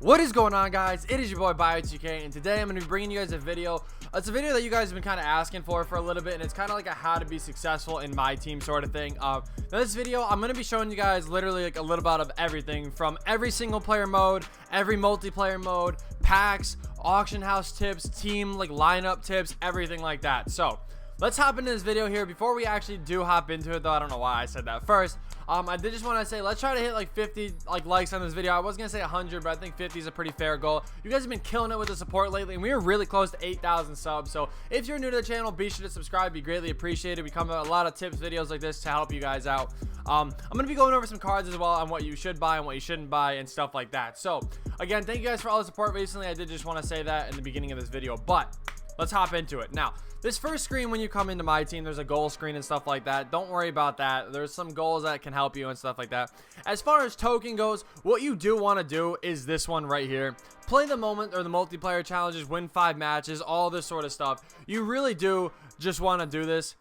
What is going on, guys? It is your boy Myteam, and today I'm going to be bringing you guys a video. It's a video that you guys have been kind of asking for a little bit, and it's kind of like a how to be successful in my team sort of thing. Now this video, I'm going to be showing you guys literally like a little bit of everything from every single player mode, every multiplayer mode, packs, auction house tips, team like lineup tips, everything like that. So let's hop into this video here. Before we actually do hop into it, though, I don't know why I said that first. I did just want to say, let's try to hit like 50 likes on this video. I was gonna say 100, but I think 50 is a pretty fair goal. You guys have been killing it with the support lately, and we are really close to 8,000 subs. So if you're new to the channel, be sure to subscribe. Be greatly appreciated. We come out a lot of tips videos like this to help you guys out. I'm gonna be going over some cards as well on what you should buy and what you shouldn't buy and stuff like that. So again, thank you guys for all the support recently. I did just want to say that in the beginning of this video, but let's hop into it. Now, this first screen when you come into my team, there's a goal screen and stuff like that. Don't worry about that. There's some goals that can help you and stuff like that. As far as token goes, what you do want to do is this one right here. Play the moment or the multiplayer challenges, win 5 matches, all this sort of stuff. You really do just want to do this.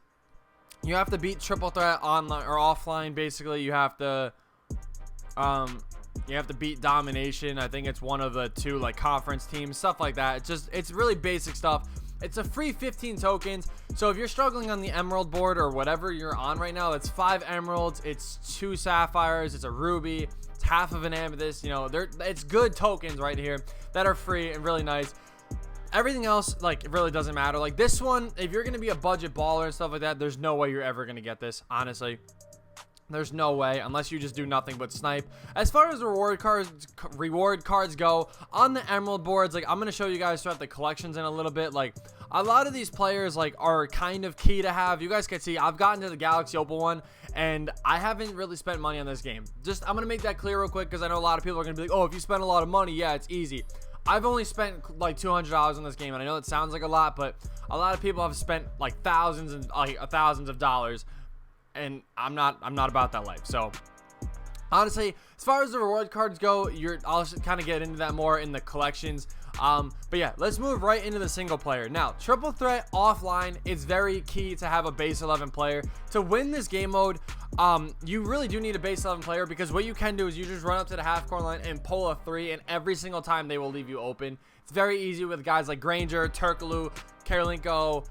You have to beat triple threat online or offline. Basically, you have to beat domination. I think it's one of the 2 like conference teams, stuff like that. It's really basic stuff. It's a free 15 tokens. So if you're struggling on the emerald board or whatever you're on right now, it's 5 emeralds, it's 2 sapphires, it's a ruby, it's half of an amethyst. You know, it's good tokens right here that are free and really nice. Everything else, like, it really doesn't matter. Like this one, if you're gonna be a budget baller and stuff like that, there's no way you're ever gonna get this, honestly. There's no way, unless you just do nothing but snipe. As far as the reward cards go on the emerald boards, like, I'm gonna show you guys throughout the collections in a little bit. Like, a lot of these players like are kind of key to have. You guys can see I've gotten to the Galaxy Opal one, and I haven't really spent money on this game. I'm gonna make that clear real quick, because I know a lot of people are gonna be like, oh, if you spend a lot of money, yeah, it's easy. I've only spent like $200 on this game, and I know it sounds like a lot, but a lot of people have spent like thousands and thousands of dollars. And I'm not about that life. So honestly, as far as the reward cards go, I'll kind of get into that more in the collections. But yeah, let's move right into the single player. Now, triple threat offline is very key to have a base 11 player to win this game mode. You really do need a base 11 player, because what you can do is you just run up to the half court line and pull a 3, and every single time they will leave you open. It's very easy with guys like Granger, Turkaloo, Karolinko,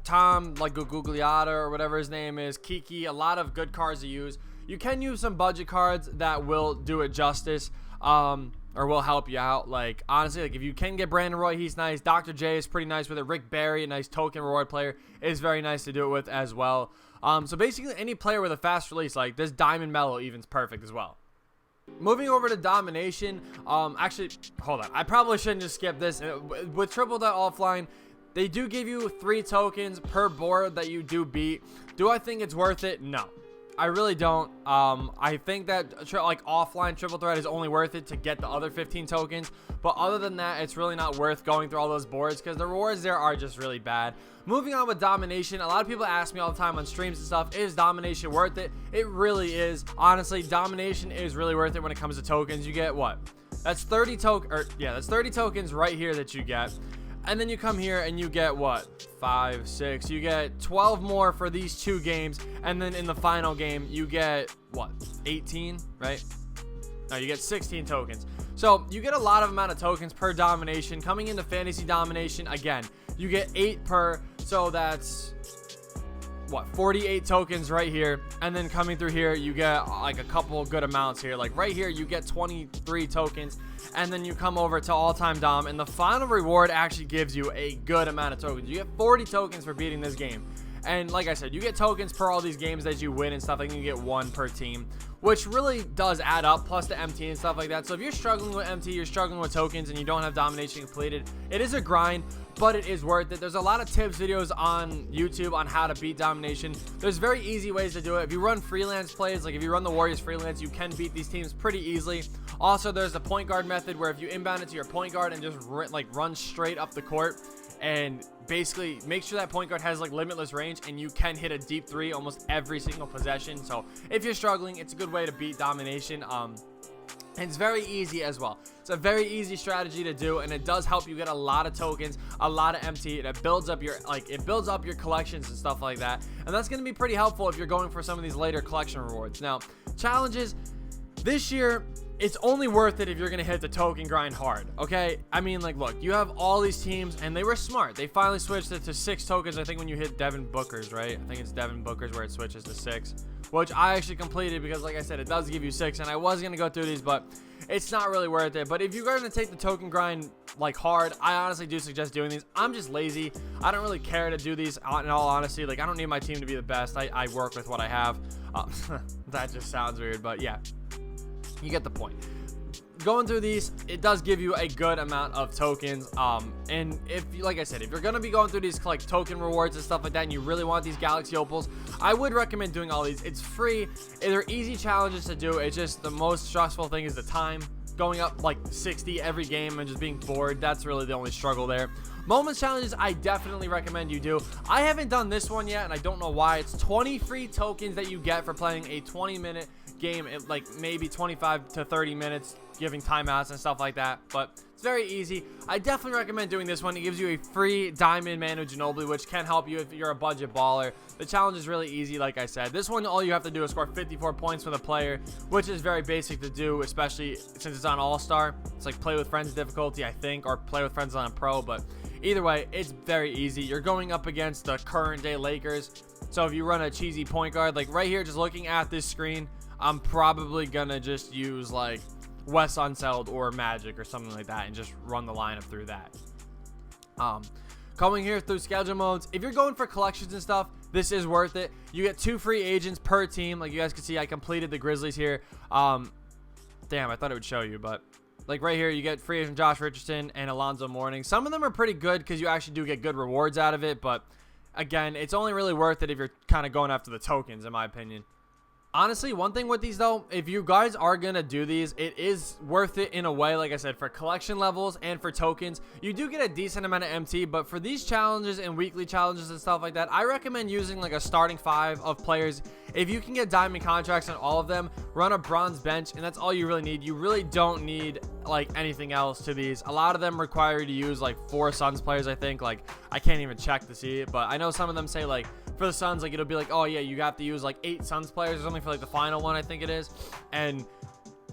Tom, like Gugliata or whatever his name is, Kiki. A lot of good cards to use. You can use some budget cards that will do it justice, or will help you out. Like, honestly, like if you can get Brandon Roy, he's nice. Dr. J is pretty nice with it. Rick Barry, a nice token reward player, is very nice to do it with as well. So basically any player with a fast release, like this Diamond Mellow even's perfect as well. Moving over to domination, actually, hold on, I probably shouldn't just skip this. With triple threat offline, they do give you 3 tokens per board that you do beat. Do I think it's worth it? No, I really don't. I think that like offline triple threat is only worth it to get the other 15 tokens. But other than that, it's really not worth going through all those boards, because the rewards there are just really bad. Moving on with domination, a lot of people ask me all the time on streams and stuff, is domination worth it? It really is. Honestly, domination is really worth it when it comes to tokens. You get what? That's 30 that's 30 tokens right here that you get. And then you come here and you get what? 5, 6. You get 12 more for these 2 games. And then in the final game, you get what? 18, right? No, you get 16 tokens. So you get a lot of amount of tokens per domination. Coming into fantasy domination, again, you get 8 per. So that's what? 48 tokens right here. And then coming through here, you get like a couple good amounts here. Like right here, you get 23 tokens. And then you come over to all-time dom, and the final reward actually gives you a good amount of tokens. You get 40 tokens for beating this game. And like I said, you get tokens per all these games that you win and stuff. Like you get 1 per team, which really does add up, plus the MT and stuff like that. So if you're struggling with MT, you're struggling with tokens, and you don't have domination completed, it is a grind, but it is worth it. There's a lot of tips videos on YouTube on how to beat domination. There's very easy ways to do it. If you run freelance plays, like if you run the Warriors freelance, you can beat these teams pretty easily. Also, there's the point guard method, where if you inbound it to your point guard and just run straight up the court, and basically make sure that point guard has like limitless range, and you can hit a deep 3 almost every single possession. So if you're struggling, it's a good way to beat domination. And it's very easy as well. It's a very easy strategy to do, and it does help you get a lot of tokens, a lot of MT. It builds up your collections and stuff like that. And that's going to be pretty helpful if you're going for some of these later collection rewards. Now, challenges this year, it's only worth it if you're gonna hit the token grind hard, okay? I mean, like, look, you have all these teams, and they were smart. They finally switched it to 6 tokens, I think, when you hit Devin Booker's, right? I think it's Devin Booker's where it switches to 6, which I actually completed because, like I said, it does give you 6, and I was gonna go through these, but it's not really worth it. But if you're gonna take the token grind, like, hard, I honestly do suggest doing these. I'm just lazy. I don't really care to do these, in all honesty. Like, I don't need my team to be the best. I work with what I have. That just sounds weird, but yeah. You get the point. Going through these, it does give you a good amount of tokens. And if, like I said, if you're gonna be going through these collect token rewards and stuff like that, and you really want these Galaxy Opals, I would recommend doing all these. It's free. They're easy challenges to do. It's just the most stressful thing is the time. Going up like 60 every game and just being bored. That's really the only struggle there. Moments challenges, I definitely recommend you do. I haven't done this one yet, and I don't know why. It's 20 free tokens that you get for playing a 20-minute game, like maybe 25 to 30 minutes, giving timeouts and stuff like that. But it's very easy. I definitely recommend doing this one. It gives you a free Diamond Manu Ginobili, which can help you if you're a budget baller. The challenge is really easy, like I said. This one, all you have to do is score 54 points with a player, which is very basic to do, especially since it's on All-Star. It's like play with friends difficulty, I think, or play with friends on a pro, but either way, it's very easy. You're going up against the current day Lakers. So if you run a cheesy point guard, like right here, just looking at this screen, I'm probably gonna just use like Wes Unseld or Magic or something like that and just run the lineup through that. Coming here through schedule modes, if you're going for collections and stuff, this is worth it. You get 2 free agents per team. Like you guys can see, I completed the Grizzlies here. Damn, I thought it would show you, but like right here, you get free agent Josh Richardson and Alonzo Mourning. Some of them are pretty good because you actually do get good rewards out of it, but again, it's only really worth it if you're kind of going after the tokens, in my opinion. Honestly, one thing with these though, if you guys are gonna do these, it is worth it in a way. Like I said, for collection levels and for tokens, you do get a decent amount of MT, but for these challenges and weekly challenges and stuff like that, I recommend using like a starting 5 of players. If you can get diamond contracts on all of them, run a bronze bench, and that's all you really need. You really don't need like anything else to these. A lot of them require you to use like 4 Suns players, I think. Like I can't even check to see it, but I know some of them say like for the Suns, like it'll be like, oh yeah, you have to use like 8 Suns players or something for like the final one, I think it is, and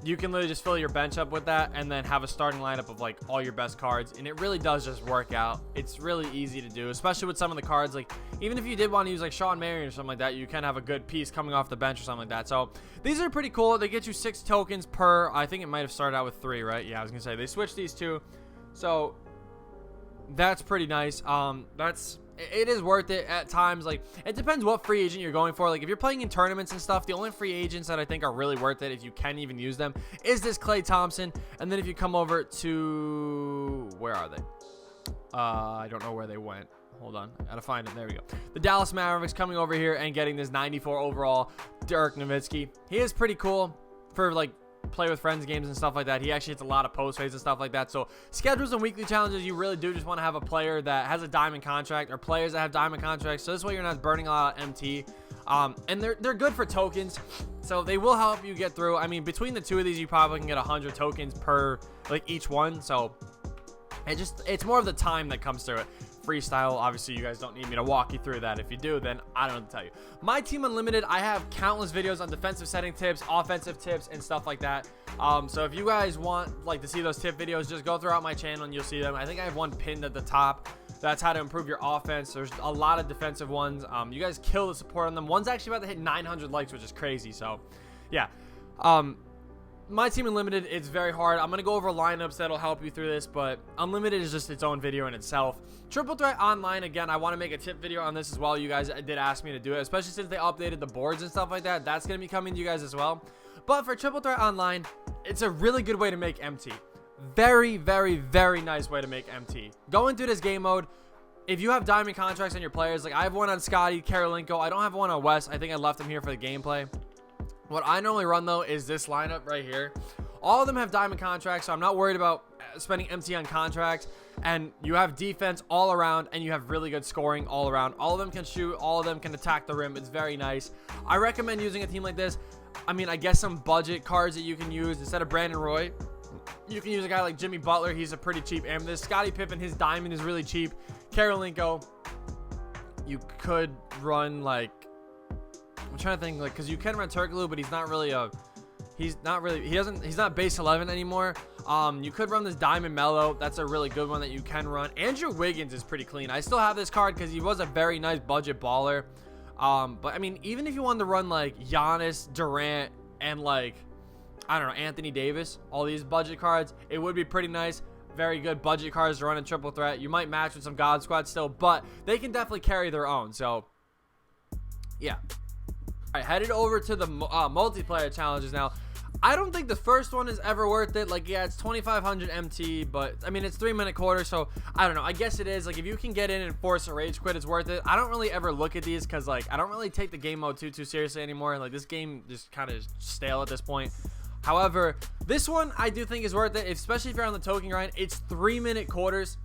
you can literally just fill your bench up with that and then have a starting lineup of like all your best cards, and it really does just work out. It's really easy to do, especially with some of the cards. Like even if you did want to use like Sean Marion or something like that, you can have a good piece coming off the bench or something like that. So these are pretty cool. They get you 6 tokens per, I think it might have started out with 3, right? Yeah, I was gonna say they switched these 2, so that's pretty nice. It is worth it at times. Like it depends what free agent you're going for. Like if you're playing in tournaments and stuff, the only free agents that I think are really worth it, if you can even use them, is this Klay Thompson. And then if you come over to, where are they? I don't know where they went. Hold on, I gotta find it. There we go. The Dallas Mavericks coming over here and getting this 94 overall Dirk Nowitzki. He is pretty cool for like play with friends games and stuff like that. He actually hits a lot of post fades and stuff like that. So schedules and weekly challenges, you really do just want to have a player that has a diamond contract or players that have diamond contracts, so this way you're not burning a lot of MT. And they're good for tokens, so they will help you get through. I mean, between the 2 of these, you probably can get 100 tokens per like each one. So it's more of the time that comes through it. Freestyle, obviously you guys don't need me to walk you through that. If you do, then I don't know what to tell you. Myteam Unlimited, I have countless videos on defensive setting tips, offensive tips, and stuff like that. So if you guys want like to see those tip videos, just go throughout my channel and you'll see them. I think I have one pinned at the top. That's how to improve your offense. There's a lot of defensive ones. You guys kill the support on them. One's actually about to hit 900 likes, which is crazy. So yeah. Myteam Unlimited, it's very hard. I'm going to go over lineups that'll help you through this, but Unlimited is just its own video in itself. Triple Threat Online, again, I want to make a tip video on this as well. You guys did ask me to do it, especially since they updated the boards and stuff like that. That's going to be coming to you guys as well. But for Triple Threat Online, it's a really good way to make MT. Very, very, very nice way to make MT. Going through this game mode, if you have diamond contracts on your players, like I have one on Scotty, Karolinko. I don't have one on Wes. I think I left him here for the gameplay. What I normally run, though, is this lineup right here. All of them have diamond contracts, so I'm not worried about spending MT on contracts. And you have defense all around, and you have really good scoring all around. All of them can shoot. All of them can attack the rim. It's very nice. I recommend using a team like this. I mean, I guess some budget cards that you can use. Instead of Brandon Roy, you can use a guy like Jimmy Butler. He's a pretty cheap amethyst. Scottie Pippen, his diamond is really cheap. Karolinko, you could run like, I'm trying to think, like, because you can run Turkoglu, but he's not really He's not really, he's not base 11 anymore. You could run this Diamond Mellow. That's a really good one that you can run. Andrew Wiggins is pretty clean. I still have this card because he was a very nice budget baller. But I mean, even if you wanted to run like Giannis, Durant, and like, I don't know, Anthony Davis, all these budget cards, it would be pretty nice. Very good budget cards to run in triple threat. You might match with some God Squad still, but they can definitely carry their own. So, yeah. All right, headed over to the multiplayer challenges now. I don't think the first one is ever worth it. Like, yeah, it's 2,500 MT, but I mean, it's 3-minute quarter, so I don't know. I guess it is. Like, if you can get in and force a rage quit, it's worth it. I don't really ever look at these because, like, I don't really take the game mode too seriously anymore. Like, this game just kind of stale at this point. However, this one I do think is worth it, especially if you're on the token grind. It's 3-minute quarters.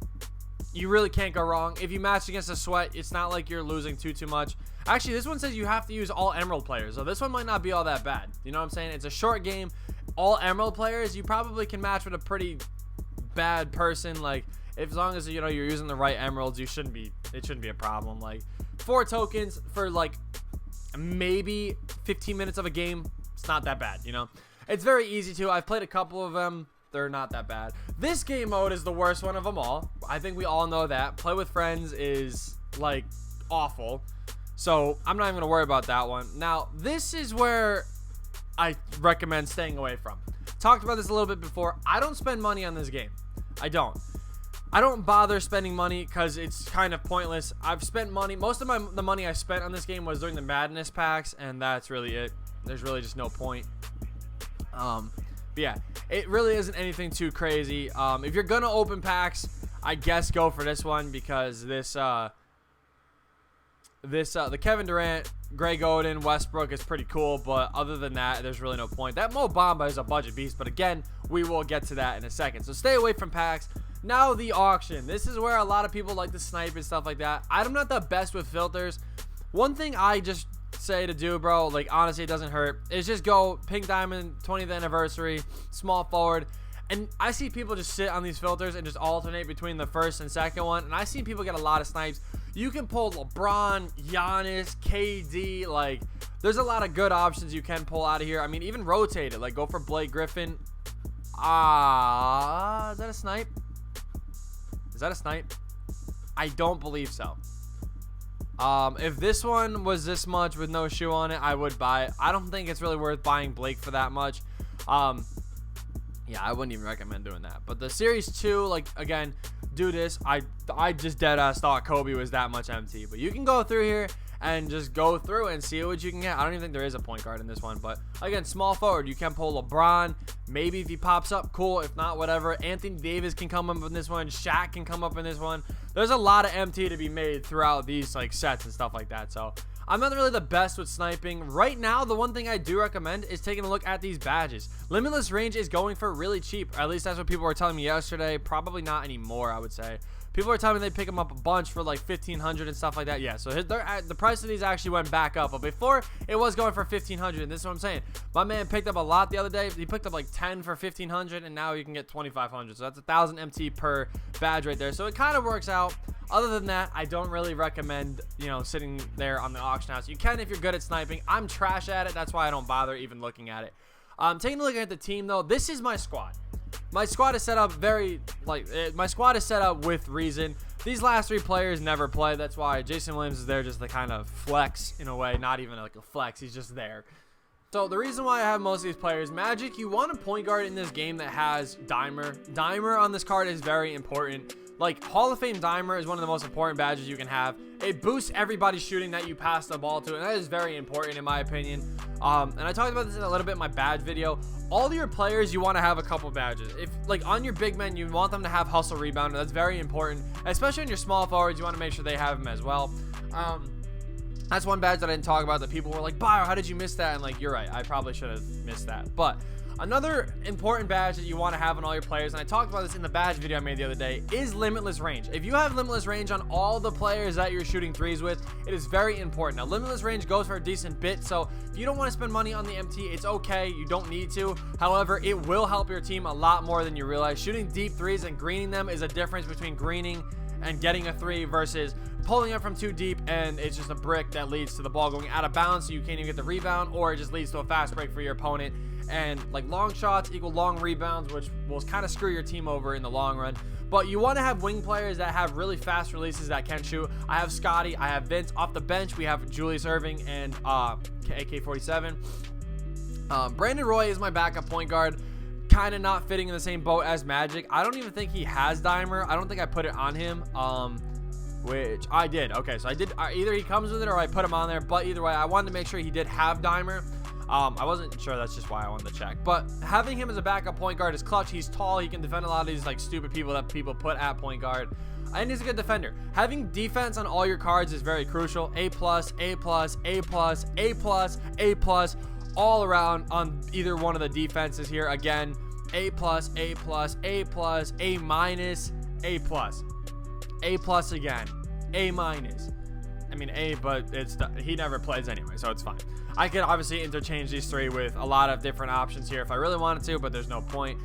You really can't go wrong. If you match against a sweat, it's not like you're losing too much. Actually, this one says you have to use all Emerald players, so this one might not be all that bad. You know what I'm saying? It's a short game. All Emerald players, you probably can match with a pretty bad person. Like, if, as long as, you know, you're using the right Emeralds, it shouldn't be a problem. Like, 4 tokens for like maybe 15 minutes of a game, it's not that bad, you know? It's very easy to. I've played a couple of them. They're not that bad. This game mode is the worst one of them all. I think we all know that. Play with friends is like awful. So I'm not even gonna worry about that one. Now, this is where I recommend staying away from. Talked about this a little bit before. I don't spend money on this game. I don't bother spending money because it's kind of pointless. I've spent money. Most of the money I spent on this game was during the Madness packs, and that's really it. There's really just no point. But yeah, it really isn't anything too crazy. If you're gonna open packs, I guess go for this one because the Kevin Durant, Greg Oden, Westbrook is pretty cool, but other than that, there's really no point. That Mo Bamba is a budget beast, but again, we will get to that in a second. So stay away from packs. Now the auction. This is where a lot of people like to snipe and stuff like that. I'm not the best with filters. One thing I just say to do, bro, like honestly, it doesn't hurt, is just go Pink Diamond 20th anniversary, small forward. And I see people just sit on these filters and just alternate between the first and second one, and I see people get a lot of snipes. You can pull LeBron, Giannis, KD, like there's a lot of good options you can pull out of here. I mean, even rotate it, like go for Blake Griffin. Is that a snipe? Is that a snipe? I don't believe so. If this one was this much with no shoe on it, I would buy it. I don't think it's really worth buying Blake for that much. Yeah, I wouldn't even recommend doing that. But the Series 2, like, again, do this. I just deadass thought Kobe was that much MT. But you can go through here and just go through and see what you can get. I don't even think there is a point guard in this one. But, again, small forward. You can pull LeBron. Maybe if he pops up, cool. If not, whatever. Anthony Davis can come up in this one. Shaq can come up in this one. There's a lot of MT to be made throughout these, like, sets and stuff like that. So I'm not really the best with sniping. Right now, the one thing I do recommend is taking a look at these badges. Limitless range is going for really cheap. At least that's what people were telling me yesterday. Probably not anymore, I would say. People are telling me they pick them up a bunch for like 1,500 and stuff like that. Yeah, so the price of these actually went back up. But before, it was going for 1,500. And this is what I'm saying. My man picked up a lot the other day. He picked up like 10 for 1,500. And now you can get 2,500. So that's 1,000 MT per badge right there. So it kind of works out. Other than that, I don't really recommend, you know, sitting there on the auction house. You can if you're good at sniping. I'm trash at it. That's why I don't bother even looking at it. Taking a look at the team, though, this is my squad. My squad is set up my squad is set up with reason. These last 3 players never play. That's why Jason Williams is there just to kind of flex in a way. Not even like a flex. He's just there. So the reason why I have most of these players, Magic, you want a point guard in this game that has Dimer. Dimer on this card is very important. Like, Hall of Fame Dimer is one of the most important badges you can have. It boosts everybody's shooting that you pass the ball to, and that is very important in my opinion. And I talked about this in a little bit in my badge video. All your players, you want to have a couple badges. If, like, on your big men, you want them to have hustle rebounder. That's very important. Especially on your small forwards, you want to make sure they have them as well. That's one badge that I didn't talk about that people were like, Bio, how did you miss that? And like, you're right, I probably should have missed that. But another important badge that you want to have on all your players, and I talked about this in the badge video I made the other day, is limitless range. If you have limitless range on all the players that you're shooting threes with, it is very important. Now, limitless range goes for a decent bit, so if you don't want to spend money on the MT, it's okay. You don't need to. However, it will help your team a lot more than you realize. Shooting deep threes and greening them is a difference between greening and getting a 3 versus pulling up from too deep and it's just a brick that leads to the ball going out of bounds, so you can't even get the rebound, or it just leads to a fast break for your opponent and like long shots equal long rebounds, which will kind of screw your team over in the long run. But you want to have wing players that have really fast releases that can shoot. I have Scotty, I have Vince. Off the bench, we have Julius Erving and AK-47. Brandon Roy is my backup point guard. Kind of not fitting in the same boat as Magic. I don't even think he has Dimer. I don't think I put it on him. Which I did. Okay, so I did. Either he comes with it or I put him on there. But either way, I wanted to make sure he did have Dimer. I wasn't sure. That's just why I wanted to check. But having him as a backup point guard is clutch. He's tall. He can defend a lot of these like stupid people that people put at point guard. And he's a good defender. Having defense on all your cards is very crucial. A+, A+, A+, A+, A+, all around on either one of the defenses here. Again, A+, A+, A+, A-, A+, A+ again, A-. I mean A, but he never plays anyway, so it's fine. I could obviously interchange these three with a lot of different options here if I really wanted to, but there's no point.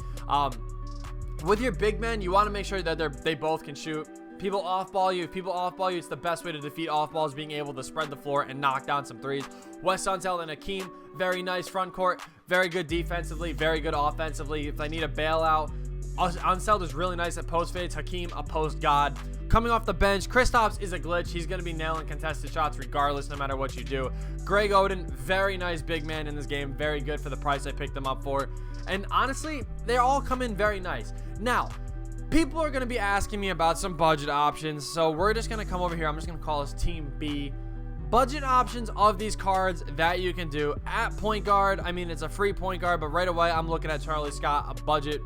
With your big men, you want to make sure that they both can shoot. People off-ball you. If people off-ball you, it's the best way to defeat off-balls, being able to spread the floor and knock down some threes. Wes Unseld and Hakeem, very nice front court, very good defensively, very good offensively. If I need a bailout, Unseld is really nice at post fades. Hakeem, a post god. Coming off the bench, Kristaps is a glitch. He's going to be nailing contested shots regardless, no matter what you do. Greg Oden, very nice big man in this game. Very good for the price I picked them up for. And honestly, they all come in very nice. Now, people are going to be asking me about some budget options, so we're just going to come over here. I'm just going to call this Team B. Budget options of these cards that you can do at point guard. I mean, it's a free point guard, but right away, I'm looking at Charlie Scott, a budget,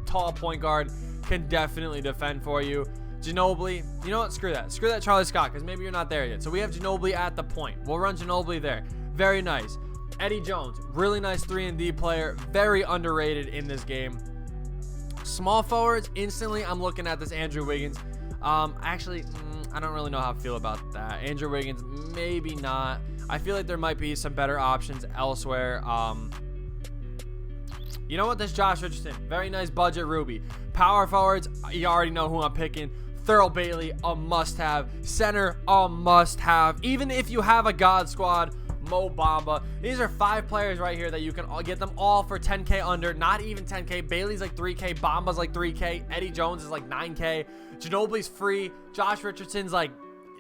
tall point guard, can definitely defend for you. Ginobili, you know what? Screw that. Screw that Charlie Scott, because maybe you're not there yet. So we have Ginobili at the point. We'll run Ginobili there. Very nice. Eddie Jones, really nice 3-and-D player. Very underrated in this game. Small forwards, instantly I'm looking at this Andrew Wiggins. Actually, I don't really know how I feel about that. Andrew Wiggins, maybe not. I feel like there might be some better options elsewhere. You know what? This Josh Richardson, very nice budget Ruby. Power forwards, you already know who I'm picking. Thurl Bailey, a must-have. Center, a must-have. Even if you have a God Squad, Mo Bamba. These are 5 players right here that you can get them all for 10K under. Not even 10K. Bailey's like 3K. Bamba's like 3K. Eddie Jones is like 9K. Ginobili's free. Josh Richardson's like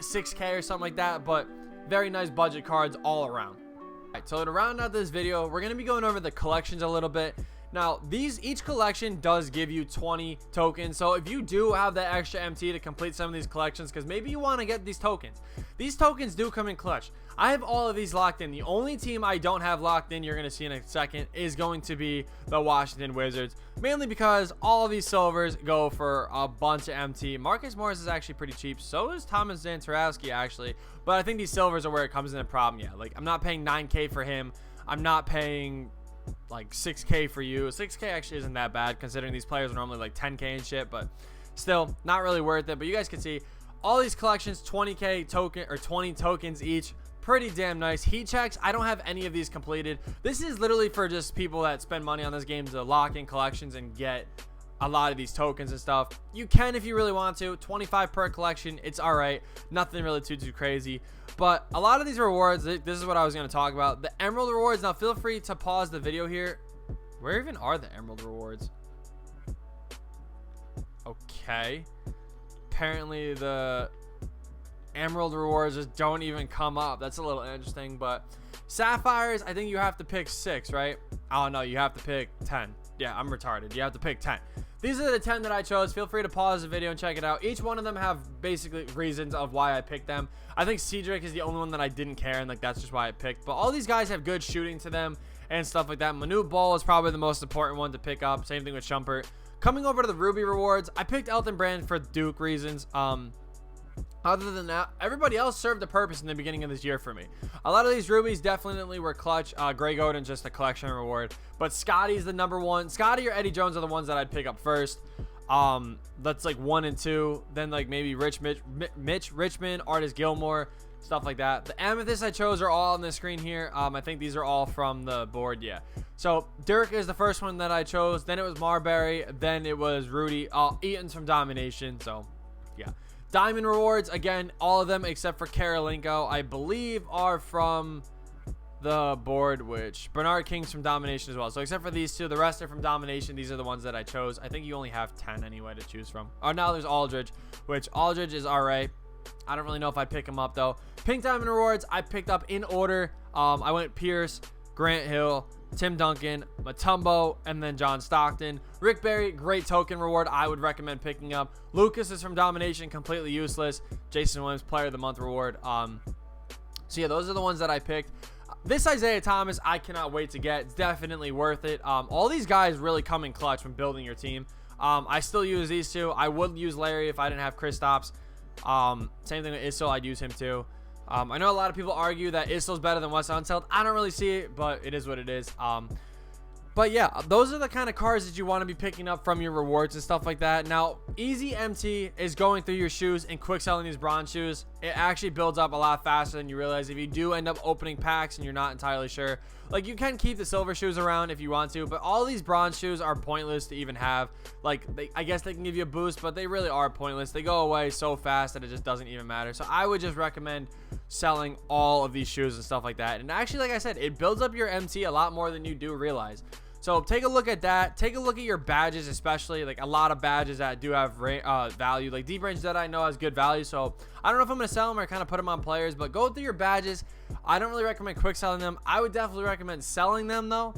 6K or something like that. But very nice budget cards all around. All right, so to round out this video, we're going to be going over the collections a little bit. Now, each collection does give you 20 tokens. So if you do have that extra MT to complete some of these collections, because maybe you want to get these tokens do come in clutch. I have all of these locked in. The only team I don't have locked in, you're going to see in a second, is going to be the Washington Wizards. Mainly because all of these silvers go for a bunch of MT. Marcus Morris is actually pretty cheap. So is Thomas Zantarowski, actually. But I think these silvers are where it comes in a problem. Yeah, like I'm not paying 9K for him. I'm not paying like 6K for you. 6K actually isn't that bad considering these players are normally like 10K and shit, but still not really worth it. But you guys can see all these collections, 20K token or 20 tokens each. Pretty damn nice. Heat checks, I don't have any of these completed. This is literally for just people that spend money on this game to lock in collections and get a lot of these tokens and stuff. You can if you really want to. 25 per collection, it's all right. Nothing really too crazy. But a lot of these rewards, this is what I was going to talk about. The Emerald rewards, now feel free to pause the video here. Where even are the Emerald rewards? Okay. Apparently the Emerald rewards just don't even come up. That's a little interesting. But Sapphires, I think you have to pick 6, right? Oh no, you have to pick 10. Yeah, I'm retarded. You have to pick 10. These are the 10 that I chose. Feel free to pause the video and check it out. Each one of them have basically reasons of why I picked them. I think Cedric is the only one that I didn't care, and like that's just why I picked. But all these guys have good shooting to them and stuff like that. Manute Bol is probably the most important one to pick up. Same thing with Shumpert. Coming over to the Ruby rewards, I picked Elton Brand for Duke reasons. Other than that, everybody else served a purpose in the beginning of this year for me. A lot of these rubies definitely were clutch. Greg Oden, just a collection reward. But Scotty's the number one. Scotty or Eddie Jones are the ones that I'd pick up first. That's like 1 and 2. Then like maybe Mitch Richmond, Artis Gilmore, stuff like that. The amethysts I chose are all on the screen here. I think these are all from the board. Yeah. So Dirk is the first one that I chose. Then it was Marbury. Then it was Rudy. Eaton's from Domination. So yeah. Diamond rewards, again, all of them except for Karolinko, I believe are from the board, which Bernard King's from Domination as well. So except for these two, the rest are from Domination. These are the ones that I chose. I think you only have 10 anyway to choose from. Oh, now there's Aldridge, which Aldridge is alright. I don't really know if I pick him up though. Pink Diamond rewards I picked up in order. I went Pierce, Grant Hill, Tim Duncan, Mutombo, and then John Stockton. Rick Barry, great token reward. I would recommend picking up. Lucas is from Domination, completely useless. Jason Williams, Player of the Month reward. So yeah, those are the ones that I picked. This Isaiah Thomas, I cannot wait to get. It's definitely worth it. All these guys really come in clutch when building your team. I still use these two. I would use Larry if I didn't have Kristaps. Same thing with Issel. I'd use him too. I know a lot of people argue that Issel's better than Wes Unseld. I don't really see it, but it is what it is. But yeah, those are the kind of cards that you want to be picking up from your rewards and stuff like that. Now, Easy MT is going through your shoes and quick selling these bronze shoes. It actually builds up a lot faster than you realize. If you do end up opening packs and you're not entirely sure, like, you can keep the silver shoes around if you want to, but all these bronze shoes are pointless to even have. Like, I guess they can give you a boost, but they really are pointless. They go away so fast that it just doesn't even matter. So I would just recommend selling all of these shoes and stuff like that. And actually, like I said, it builds up your MT a lot more than you do realize. So take a look at that. Take a look at your badges, especially like a lot of badges that do have value. Like Deep Range Dead, I know has good value. So I don't know if I'm going to sell them or kind of put them on players, but go through your badges. I don't really recommend quick selling them. I would definitely recommend selling them though.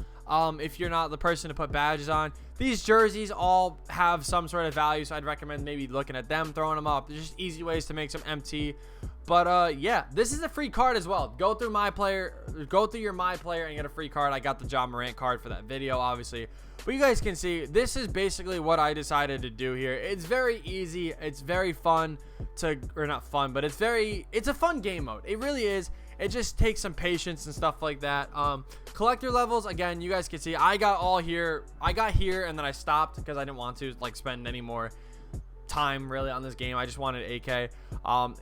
If you're not the person to put badges on. These jerseys all have some sort of value, so I'd recommend maybe looking at them, throwing them up. There's just easy ways to make some MT. But yeah, this is a free card as well. Go through My Player, go through your My Player and get a free card. I got the John Morant card for that video, obviously. But you guys can see, this is basically what I decided to do here. It's very easy. It's very fun to, or not fun, but it's a fun game mode. It really is. It just takes some patience and stuff like that. Collector levels, again, you guys can see I got all here. I got here and then I stopped because I didn't want to like spend any more time really on this game. I just wanted AK.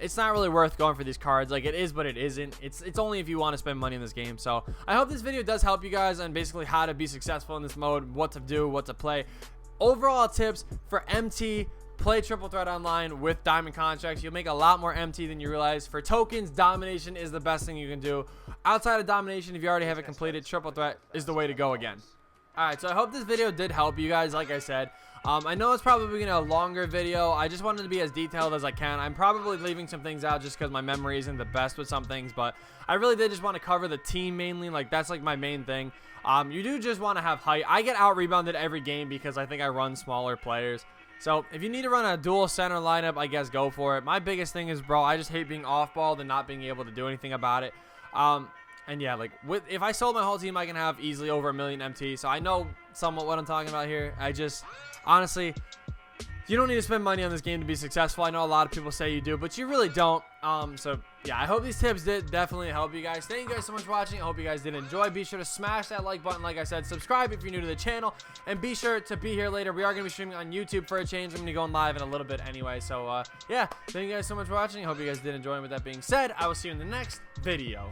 It's not really worth going for these cards. Like, it is, but it isn't. It's only if you want to spend money in this game. So I hope this video does help you guys on basically how to be successful in this mode, what to do, what to play. Overall tips for MT: play Triple Threat online with diamond contracts. You'll make a lot more MT than you realize. For tokens, Domination is the best thing you can do. Outside of Domination, if you already have it completed, Triple Threat is the way to go again. Alright, so I hope this video did help you guys, like I said. I know it's probably a longer video. I just wanted to be as detailed as I can. I'm probably leaving some things out just because my memory isn't the best with some things, but I really did just want to cover the team mainly. Like, that's like my main thing. You do just want to have height. I get out rebounded every game because I think I run smaller players. So if you need to run a dual center lineup, I guess go for it. My biggest thing is, bro, I just hate being off ball and not being able to do anything about it. And yeah, like if I sold my whole team, I can have easily over 1 million MT. So I know somewhat what I'm talking about here. I just, honestly, you don't need to spend money on this game to be successful. I know a lot of people say you do, but you really don't. So yeah, I hope these tips did definitely help you guys. Thank you guys so much for watching. I hope you guys did enjoy. Be sure to smash that like button, like I said. Subscribe if you're new to the channel, and be sure to be here later. We are going to be streaming on YouTube for a change. I'm going to be going live in a little bit anyway. So yeah, thank you guys so much for watching. I hope you guys did enjoy. And with that being said, I will see you in the next video.